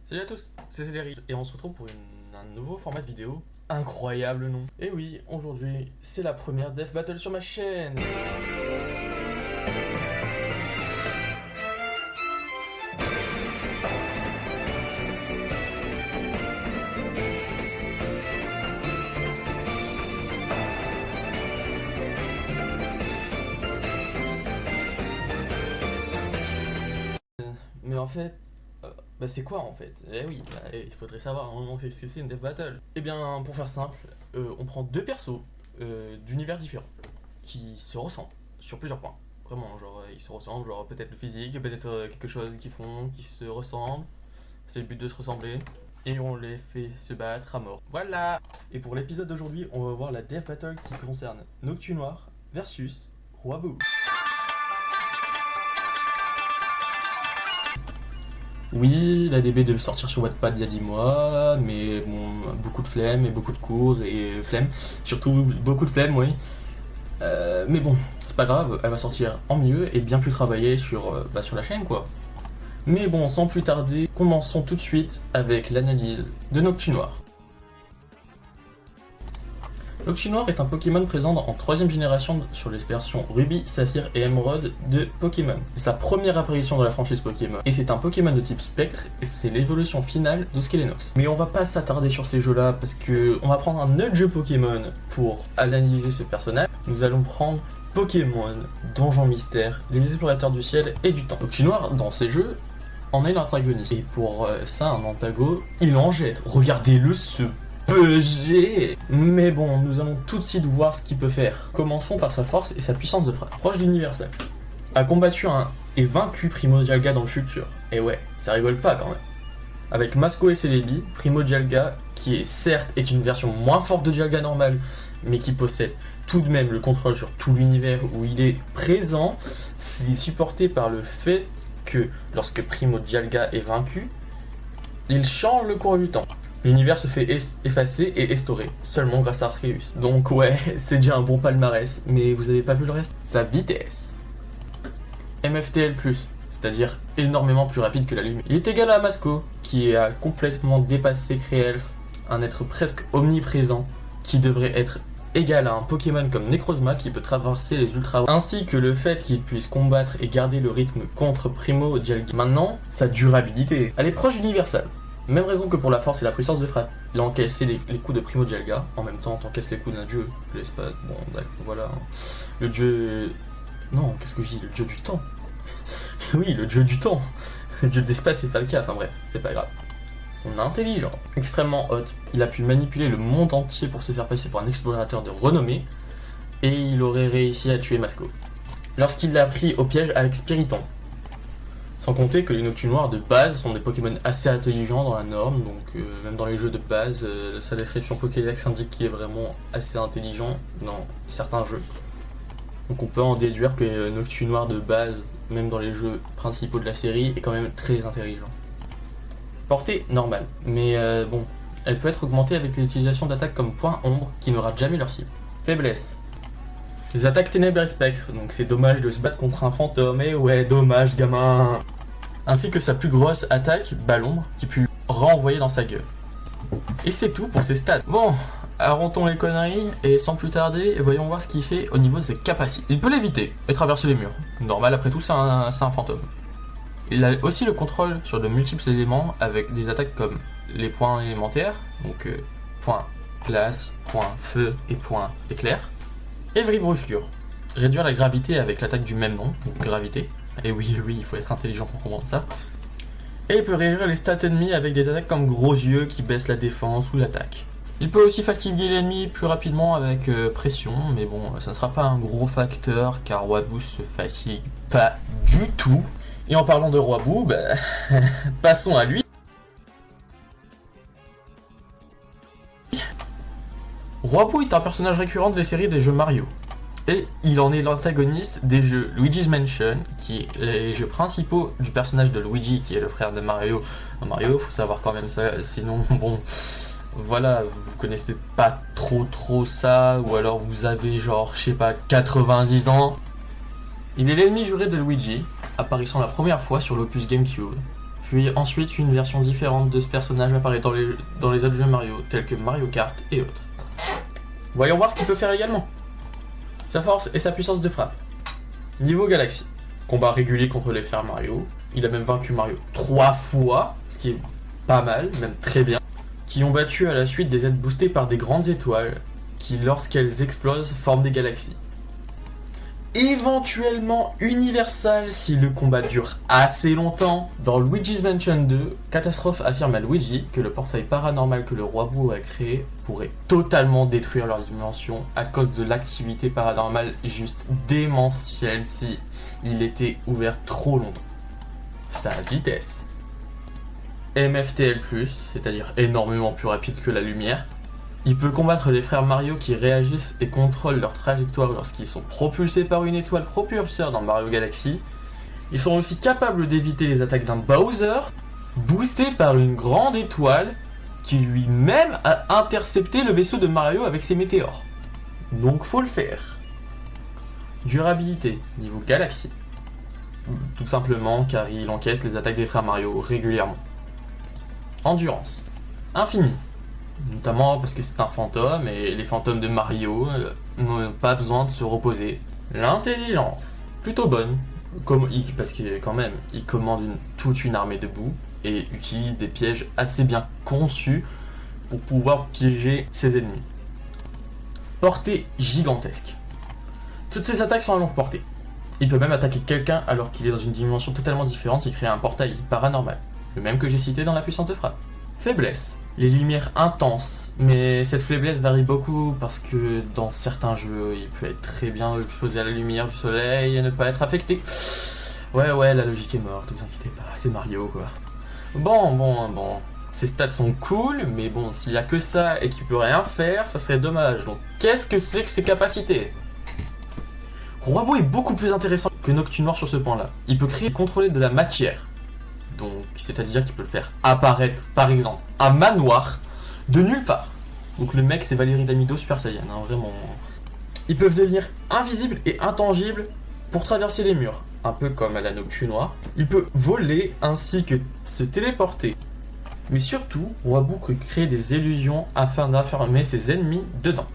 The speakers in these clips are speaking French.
Salut à tous, c'est Cédric et on se retrouve pour un nouveau format de vidéo. Incroyable non? Et oui, aujourd'hui c'est la première Death Battle sur ma chaîne. Mais en fait, c'est quoi en fait? Eh oui, il faudrait savoir à un moment ce que c'est une Death Battle. Eh bien, pour faire simple, on prend deux persos d'univers différents qui se ressemblent sur plusieurs points. Vraiment, genre ils se ressemblent, genre peut-être le physique, peut-être quelque chose qu'ils font, qui se ressemblent. C'est le but de se ressembler. Et on les fait se battre à mort. Voilà! Et pour l'épisode d'aujourd'hui, on va voir la Death Battle qui concerne Noctu Noir versus Roi Boo. Oui, la DB devait sortir sur Wattpad il y a 10 mois, mais bon, beaucoup de flemme et beaucoup de cours et flemme. Surtout beaucoup de flemme, oui. Mais bon, c'est pas grave, elle va sortir en mieux et bien plus travaillée sur la chaîne, quoi. Mais bon, sans plus tarder, commençons tout de suite avec l'analyse de Noctu Noir. Noctu Noir est un Pokémon présent en 3ème génération sur les versions Ruby, Saphir et Émeraude de Pokémon. C'est sa première apparition dans la franchise Pokémon, et c'est un Pokémon de type Spectre, et c'est l'évolution finale de Skelenox. Mais on va pas s'attarder sur ces jeux-là, parce que on va prendre un autre jeu Pokémon pour analyser ce personnage. Nous allons prendre Pokémon, Donjon Mystère, les Explorateurs du Ciel et du Temps. Noctu Noir, dans ces jeux, en est l'antagoniste. Et pour ça, un antago, il en jette. Regardez-le se PG. Mais bon, nous allons tout de suite voir ce qu'il peut faire. Commençons par sa force et sa puissance de frappe. Proche d'Universal. A combattu et vaincu Primo Dialga dans le futur. Et ouais, ça rigole pas quand même. Avec Masco et Celebi, Primo Dialga, qui est certes est une version moins forte de Dialga normal, mais qui possède tout de même le contrôle sur tout l'univers où il est présent, c'est supporté par le fait que lorsque Primo Dialga est vaincu, il change le cours du temps. L'univers se fait effacer et estourer, seulement grâce à Arceus. Donc ouais, c'est déjà un bon palmarès, mais vous avez pas vu le reste. Sa vitesse. MFTL+, c'est-à-dire énormément plus rapide que la lumière. Il est égal à Masco, qui a complètement dépassé Créelf, un être presque omniprésent, qui devrait être égal à un Pokémon comme Necrozma qui peut traverser les ultras, ainsi que le fait qu'il puisse combattre et garder le rythme contre Primo Dialga. Maintenant, sa durabilité. Elle est proche d'Universal. Même raison que pour la force et la puissance de frappe. Il a encaissé les coups de Primo Dialga, en même temps t'encaisses les coups d'un dieu, l'espace, bon d'accord, voilà. Le dieu... Non, qu'est-ce que je dis? Le dieu du temps. Oui, le dieu du temps. Le dieu de l'espace c'est pas le cas, enfin bref, c'est pas grave. Son intelligence, extrêmement haute, il a pu manipuler le monde entier pour se faire passer pour un explorateur de renommée, et il aurait réussi à tuer Masco. Lorsqu'il l'a pris au piège avec Spiritomb. Sans compter que les Noctu Noirs de base sont des Pokémon assez intelligents dans la norme, donc même dans les jeux de base, sa description Pokédex indique qu'il est vraiment assez intelligent dans certains jeux. Donc on peut en déduire que Noctu Noir de base, même dans les jeux principaux de la série, est quand même très intelligent. Portée normale, mais bon, elle peut être augmentée avec l'utilisation d'attaques comme Point Ombre qui ne rate jamais leur cible. Faiblesse. Les attaques Ténèbres et Spectre, donc c'est dommage de se battre contre un fantôme, et ouais, dommage gamin. Ainsi que sa plus grosse attaque, Ballombre, qui peut renvoyer dans sa gueule. Et c'est tout pour ses stats. Bon, arrêtons les conneries, et sans plus tarder, voyons voir ce qu'il fait au niveau de ses capacités. Il peut l'éviter et traverser les murs. Normal, après tout, c'est un fantôme. Il a aussi le contrôle sur de multiples éléments avec des attaques comme les points élémentaires, donc point glace, point feu et point éclair. Et Vibriscure. Réduire la gravité avec l'attaque du même nom, donc gravité. Et oui, il faut être intelligent pour comprendre ça. Et il peut réduire les stats ennemis avec des attaques comme Gros Yeux qui baissent la défense ou l'attaque. Il peut aussi fatiguer l'ennemi plus rapidement avec pression, mais bon, ça ne sera pas un gros facteur car Roi Boo se fatigue pas du tout. Et en parlant de Roi Boo, passons à lui. Roi Boo est un personnage récurrent des séries des jeux Mario. Et il en est l'antagoniste des jeux Luigi's Mansion, qui est les jeux principaux du personnage de Luigi, qui est le frère de Mario. Mario, faut savoir quand même ça, sinon, bon, voilà, vous connaissez pas trop ça, ou alors vous avez genre, je sais pas, 90 ans. Il est l'ennemi juré de Luigi, apparaissant la première fois sur l'opus GameCube, Puis ensuite, une version différente de ce personnage apparaît dans les autres jeux Mario, tels que Mario Kart et autres. Voyons voir ce qu'il peut faire également. Sa force et sa puissance de frappe. Niveau Galaxy. Combat régulier contre les frères Mario. Il a même vaincu Mario 3 fois, ce qui est pas mal, même très bien. Qui ont battu à la suite des aides boostées par des grandes étoiles, qui lorsqu'elles explosent forment des galaxies. Éventuellement universal si le combat dure assez longtemps. Dans Luigi's Mansion 2, Catastrophe affirme à Luigi que le portail paranormal que le roi Boo a créé pourrait totalement détruire leur dimension à cause de l'activité paranormale juste démentielle si il était ouvert trop longtemps. Sa vitesse. MFTL+, c'est-à-dire énormément plus rapide que la lumière. Il peut combattre les frères Mario qui réagissent et contrôlent leur trajectoire lorsqu'ils sont propulsés par une étoile propulseur dans Mario Galaxy. Ils sont aussi capables d'éviter les attaques d'un Bowser, boosté par une grande étoile qui lui-même a intercepté le vaisseau de Mario avec ses météores. Donc faut le faire. Durabilité, niveau Galaxy. Tout simplement car il encaisse les attaques des frères Mario régulièrement. Endurance, infini. Notamment parce que c'est un fantôme et les fantômes de Mario n'ont pas besoin de se reposer. L'intelligence, plutôt bonne, parce que quand même, il commande toute une armée de boue et utilise des pièges assez bien conçus pour pouvoir piéger ses ennemis. Portée gigantesque. Toutes ces attaques sont à longue portée. Il peut même attaquer quelqu'un alors qu'il est dans une dimension totalement différente s'il crée un portail paranormal, le même que j'ai cité dans la puissance de frappe. Faiblesse. Les lumières intenses, mais cette faiblesse varie beaucoup parce que dans certains jeux, il peut être très bien exposé à la lumière du soleil et ne pas être affecté. Ouais, la logique est morte, vous inquiétez pas, c'est Mario quoi. Bon. Ces stats sont cool, mais bon, s'il y a que ça et qu'il peut rien faire, ça serait dommage. Donc, qu'est-ce que c'est que ses capacités? Roi Boo est beaucoup plus intéressant que Nocturne Noir sur ce point-là. Il peut créer et contrôler de la matière. Donc, c'est-à-dire qu'il peut le faire apparaître, par exemple, un manoir de nulle part. Donc le mec, c'est Valérie Damido Super Saiyan, hein, vraiment. Ils peuvent devenir invisibles et intangibles pour traverser les murs, un peu comme à la Nocturne Noire. Il peut voler ainsi que se téléporter. Mais surtout, Roi Boo peut créer des illusions afin d'enfermer ses ennemis dedans.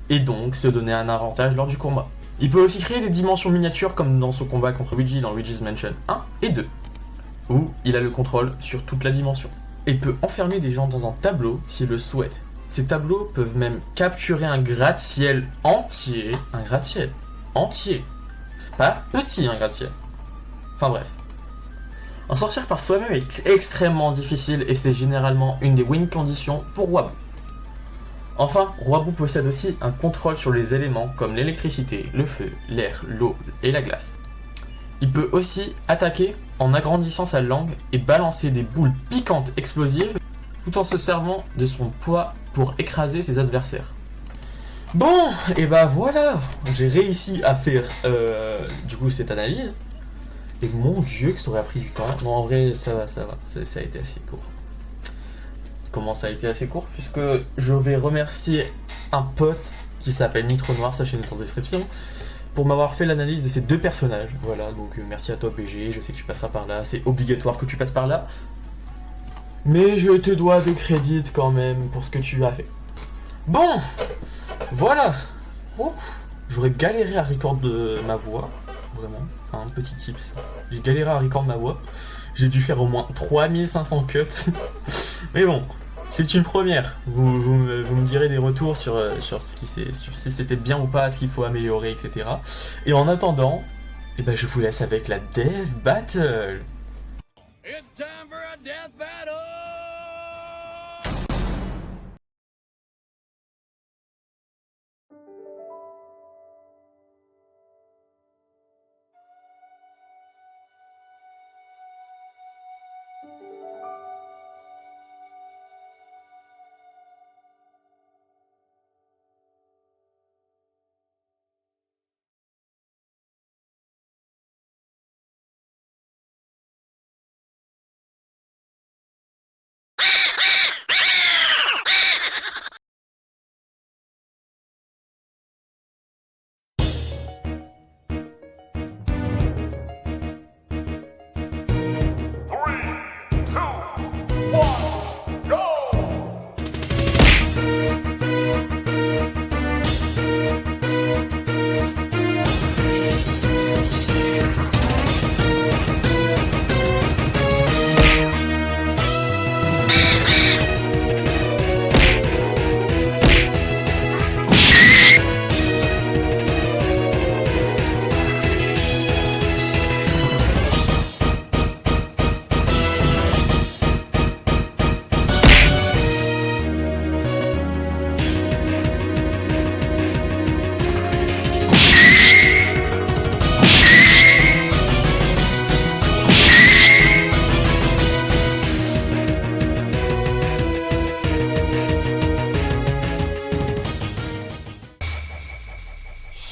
Et donc se donner un avantage lors du combat. Il peut aussi créer des dimensions miniatures comme dans son combat contre Luigi dans Luigi's Mansion 1 et 2. Où il a le contrôle sur toute la dimension. Et peut enfermer des gens dans un tableau s'il le souhaite. Ces tableaux peuvent même capturer un gratte-ciel entier. Un gratte-ciel entier. C'est pas petit un gratte-ciel. Enfin bref. En sortir par soi-même est extrêmement difficile et c'est généralement une des win conditions pour Roi Boo. Enfin, Roi Boo possède aussi un contrôle sur les éléments comme l'électricité, le feu, l'air, l'eau et la glace. Il peut aussi attaquer en agrandissant sa langue et balancer des boules piquantes explosives tout en se servant de son poids pour écraser ses adversaires. Bon, et bah voilà, j'ai réussi à faire du coup cette analyse. Et mon dieu que ça aurait pris du temps. Non, en vrai, ça va, ça a été assez court. Comment ça a été assez court? Puisque je vais remercier un pote qui s'appelle Nitro Noir, sa chaîne est en description, pour m'avoir fait l'analyse de ces deux personnages. Voilà, donc merci à toi BG, je sais que tu passeras par là, c'est obligatoire que tu passes par là. Mais je te dois des crédits quand même pour ce que tu as fait. Bon, voilà. J'aurais galéré à record ma voix, vraiment, un petit tips. J'ai galéré à record ma voix, j'ai dû faire au moins 3500 cuts. Mais bon, c'est une première. Vous me direz des retours sur si c'était bien ou pas, ce qu'il faut améliorer, etc. Et en attendant, je vous laisse avec la Death Battle. It's time for a death battle!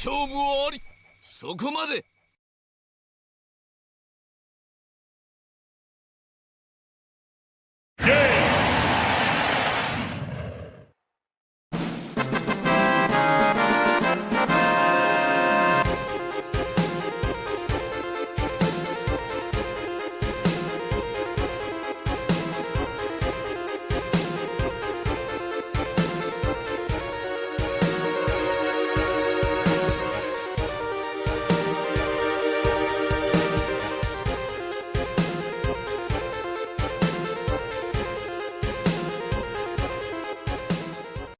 勝負はあり、そこまで。